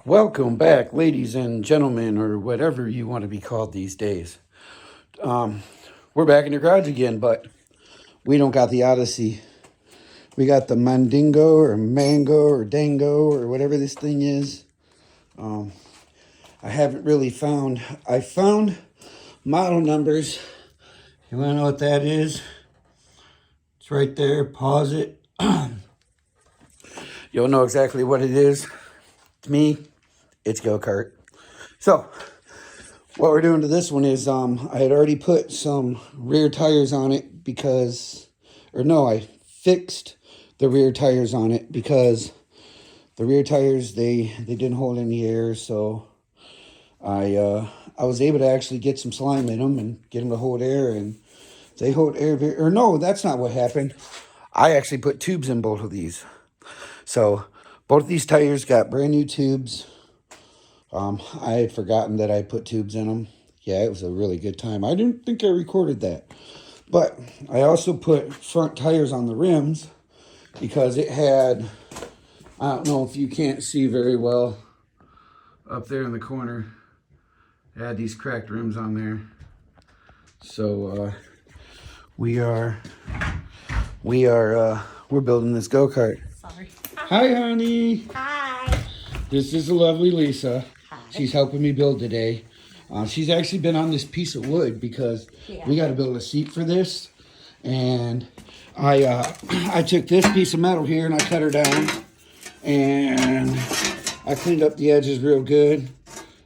Welcome back, ladies and gentlemen, or whatever you want to be called these days. We're back in the garage again, but we don't got the Odyssey. We got the Mandingo or Mango or Dango or whatever this thing is. I haven't really found. I found model numbers. You want to know what that is? It's right there. Pause it. You'll know exactly what it is. To me, it's go-kart. So, what we're doing to this one is I had already put some rear tires on it because, or no, I fixed the rear tires on it because the rear tires, they didn't hold any air. So I was able to actually get some slime in them and get them to hold air, and they hold air. Or no, that's not what happened. I actually put tubes in both of these. So both of these tires got brand new tubes. I had forgotten that I put tubes in them. Yeah, it was a really good time. I didn't think I recorded that. But I also put front tires on the rims because it had, I don't know if you can't see very well up there in the corner. It had these cracked rims on there. So we're building this go-kart. Sorry. Hi, honey. Hi. This is the lovely Lisa. Hi. She's helping me build today. She's actually been on this piece of wood because we got to build a seat for this. And I took this piece of metal here and I cut her down. And I cleaned up the edges real good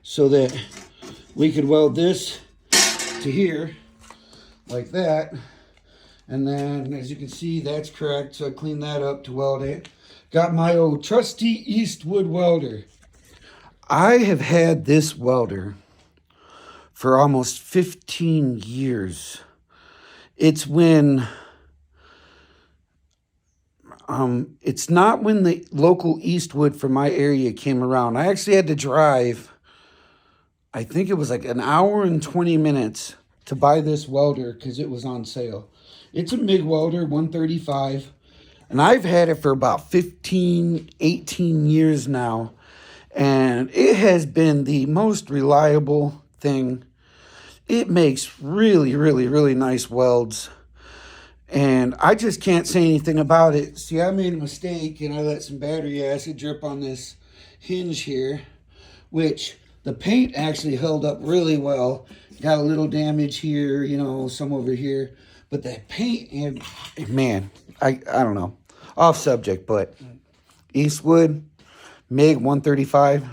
so that we could weld this to here like that. And then, as you can see, that's correct. So I cleaned that up to weld it. Got my old trusty Eastwood welder. I have had this welder for almost 15 years. It's not when the local Eastwood from my area came around. I actually had to drive, I think it was like an hour and 20 minutes to buy this welder because it was on sale. It's a MIG welder, 135. And I've had it for about 15, 18 years now. And it has been the most reliable thing. It makes really, really, really nice welds. And I just can't say anything about it. See, I made a mistake and I let some battery acid drip on this hinge here, which the paint actually held up really well. Got a little damage here, some over here. But that paint, and man, I don't know. Off subject, but Eastwood, MIG 135,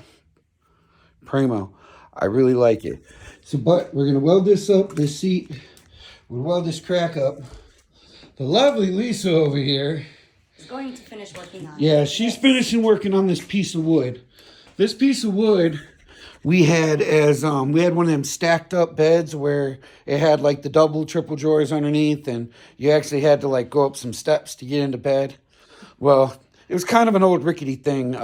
primo. I really like it. So, but we're going to weld this up, this seat. We'll weld this crack up. The lovely Lisa over here is going to finish working on it. Yeah, she's finishing working on this piece of wood. This piece of wood, we had one of them stacked up beds where it had like the double, triple drawers underneath, and you actually had to like go up some steps to get into bed. Well, it was kind of an old rickety thing.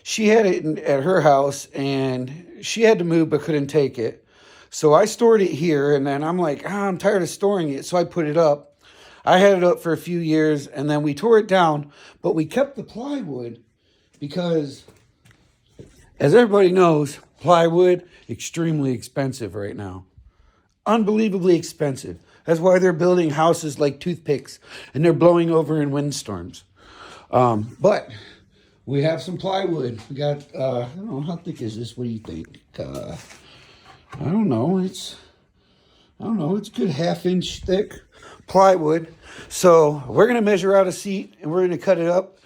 She had it at her house, and she had to move but couldn't take it. So I stored it here, and then I'm like, I'm tired of storing it, so I put it up. I had it up for a few years, and then we tore it down, but we kept the plywood because, as everybody knows, plywood, extremely expensive right now. Unbelievably expensive. That's why they're building houses like toothpicks, and they're blowing over in windstorms. But we have some plywood. We got, I don't know, how thick is this? What do you think? I don't know. It's a good 1/2 inch thick plywood. So we're going to measure out a seat and we're going to cut it up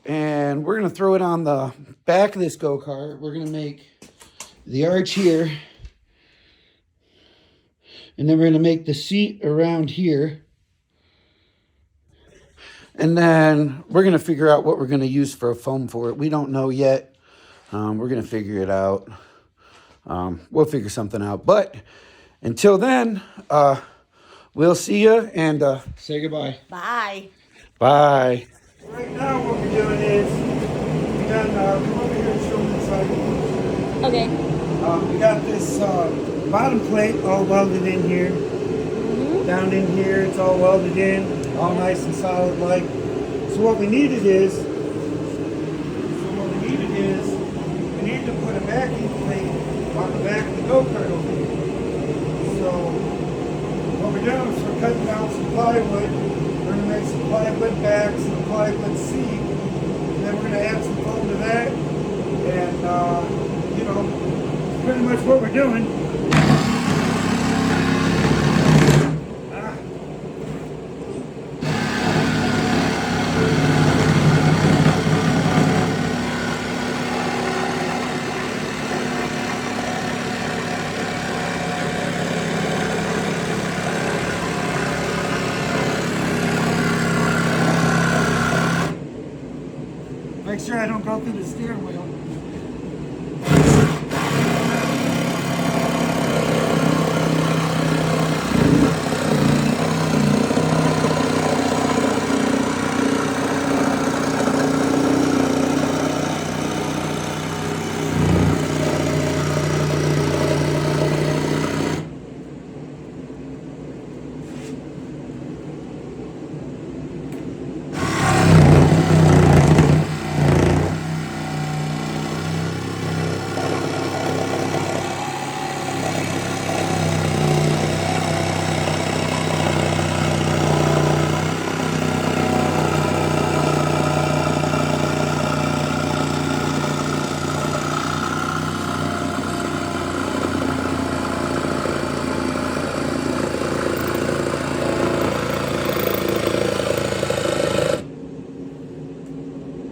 and we're going to throw it on the back of this go-kart. We're going to make the arch here. And then we're going to make the seat around here. And then we're going to figure out what we're going to use for a foam for it. We don't know yet. We're going to figure it out. We'll figure something out. But until then, we'll see you and say goodbye. Bye. Bye. Right now what we're doing is, we got, come over here and show them inside. Okay. We got this bottom plate all welded in here. Down in here, it's all welded in, all nice and solid like. So what we needed is go-kart over here. So what we're doing is we're cutting down some plywood. We're going to make some plywood backs and a plywood seat. And then we're going to add some foam to that. And, you know, pretty much what we're doing. Make sure I don't go through the steering wheel.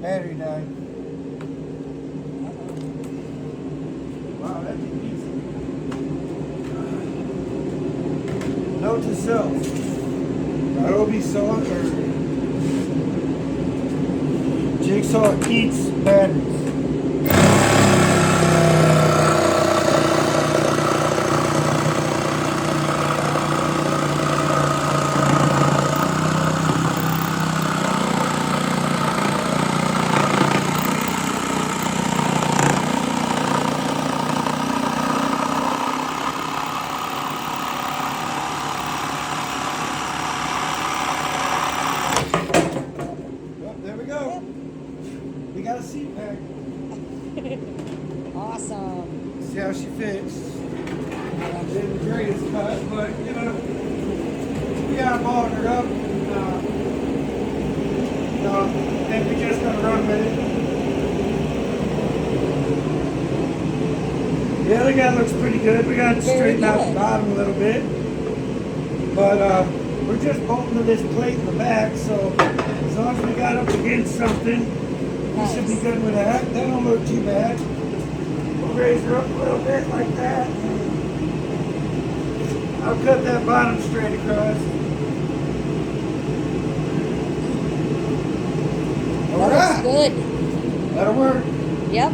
Battery died. Wow, that's easy. Note to self. I hope he saw it or Jigsaw eats batteries. We got a seat back. Awesome. See how she fits. Didn't the greatest cut, but you know, we got balled her up. Then we just gonna run with it. The other guy looks pretty good. We got to straighten out the bottom a little bit. But we're just bolting to this plate in the back, so as long as we got up against something, we should be good with that. That don't look too bad. We'll raise her up a little bit like that. I'll cut that bottom straight across. All right. Good. That'll work. Yep.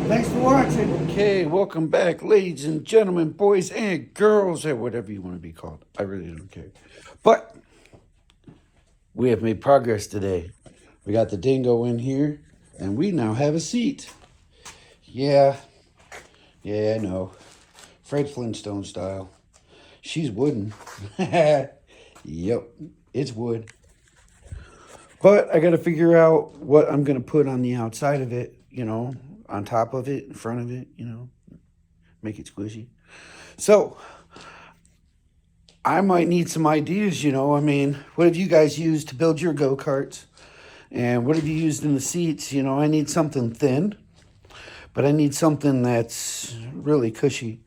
Thanks for watching. Okay, welcome back, ladies and gentlemen, boys and girls, or whatever you want to be called. I really don't care. But we have made progress today. We got the dingo in here, and we now have a seat. Yeah, I know. Fred Flintstone style. She's wooden. Yep, it's wood. But I got to figure out what I'm going to put on the outside of it, you know, on top of it, in front of it, you know, make it squishy. So I might need some ideas, you know. I mean, what have you guys used to build your go-karts? And what have you used in the seats? You know, I need something thin, but I need something that's really cushy.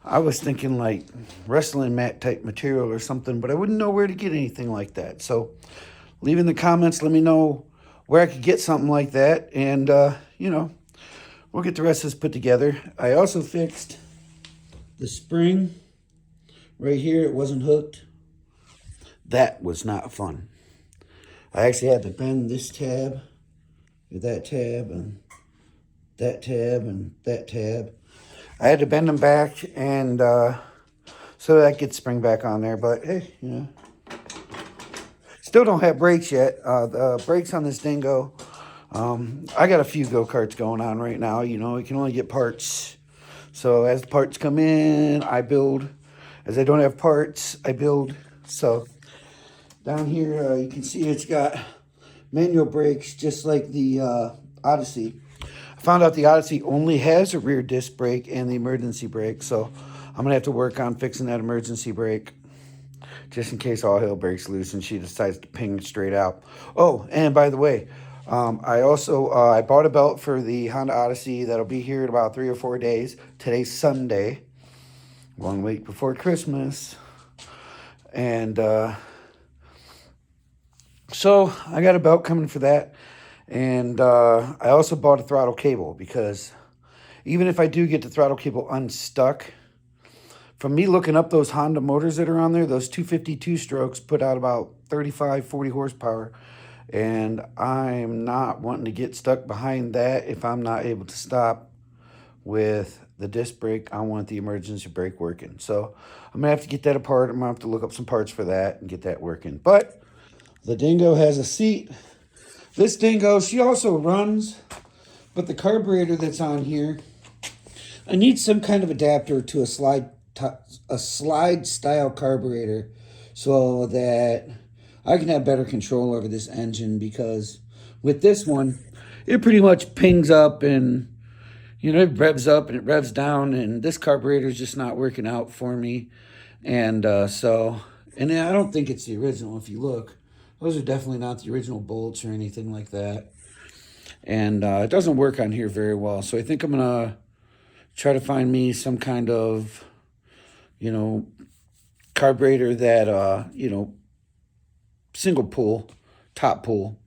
I was thinking like wrestling mat type material or something, but I wouldn't know where to get anything like that. So leave in the comments, let me know where I could get something like that. And, you know, we'll get the rest of this put together. I also fixed the spring right here. It wasn't hooked. That was not fun. I actually had to bend this tab, that tab, and that tab, and that tab. I had to bend them back and so that gets spring back on there. But hey, you know, still don't have brakes yet. The brakes on this dingo. I got a few go-karts going on right now. You know, you can only get parts. So as the parts come in, I build. As I don't have parts, I build. So down here, you can see it's got manual brakes, just like the Odyssey. I found out the Odyssey only has a rear disc brake and the emergency brake, so I'm gonna have to work on fixing that emergency brake just in case all hell breaks loose and she decides to ping straight out. Oh, and by the way, I also I bought a belt for the Honda Odyssey that'll be here in about 3 or 4 days. Today's Sunday, 1 week before Christmas, and so I got a belt coming for that, and I also bought a throttle cable because even if I do get the throttle cable unstuck, from me looking up those Honda motors that are on there, those 252 strokes put out about 35, 40 horsepower. And I'm not wanting to get stuck behind that if I'm not able to stop with the disc brake. I want the emergency brake working. So I'm going to have to get that apart. I'm going to have to look up some parts for that and get that working. But the Dingo has a seat. This Dingo, she also runs, but the carburetor that's on here, I need some kind of adapter to a slide style carburetor so that I can have better control over this engine, because with this one, it pretty much pings up and, you know, it revs up and it revs down, and this carburetor is just not working out for me. And and I don't think it's the original. If you look, those are definitely not the original bolts or anything like that. And it doesn't work on here very well. So I think I'm going to try to find me some kind of, you know, carburetor that, you know, single pull, top pull,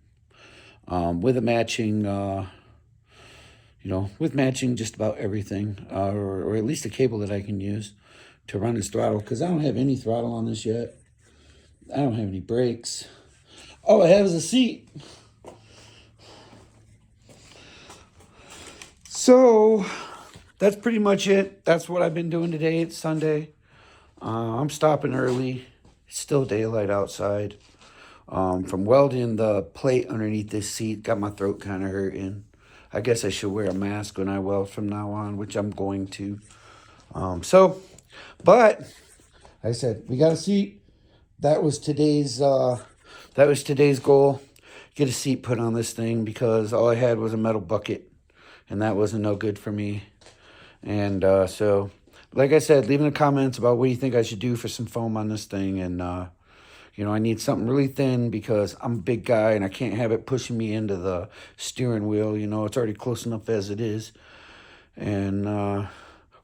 with a matching, you know, with matching just about everything, or at least a cable that I can use to run this throttle, because I don't have any throttle on this yet. I don't have any brakes. All I have is a seat. So that's pretty much it. That's what I've been doing today. It's Sunday. I'm stopping early. It's still daylight outside. From welding the plate underneath this seat, got my throat kind of hurting. I guess I should wear a mask when I weld from now on, which I'm going to. But like I said, we got a seat. That was today's goal. Get a seat put on this thing, because all I had was a metal bucket, and that wasn't no good for me. And so, like I said, leave in the comments about what you think I should do for some foam on this thing. And you know, I need something really thin because I'm a big guy and I can't have it pushing me into the steering wheel. You know, it's already close enough as it is. And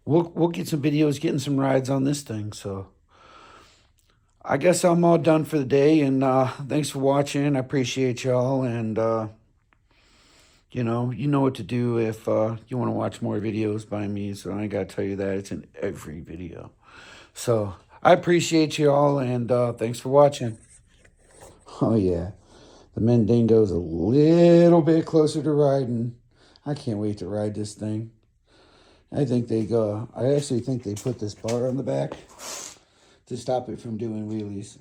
we'll get some videos, getting some rides on this thing. So I guess I'm all done for the day. And thanks for watching. I appreciate y'all. And you know what to do if you want to watch more videos by me. So I ain't got to tell you that. It's in every video. So I appreciate you all, and thanks for watching. Oh, yeah. The Mandingo's a little bit closer to riding. I can't wait to ride this thing. I actually think they put this bar on the back to stop it from doing wheelies.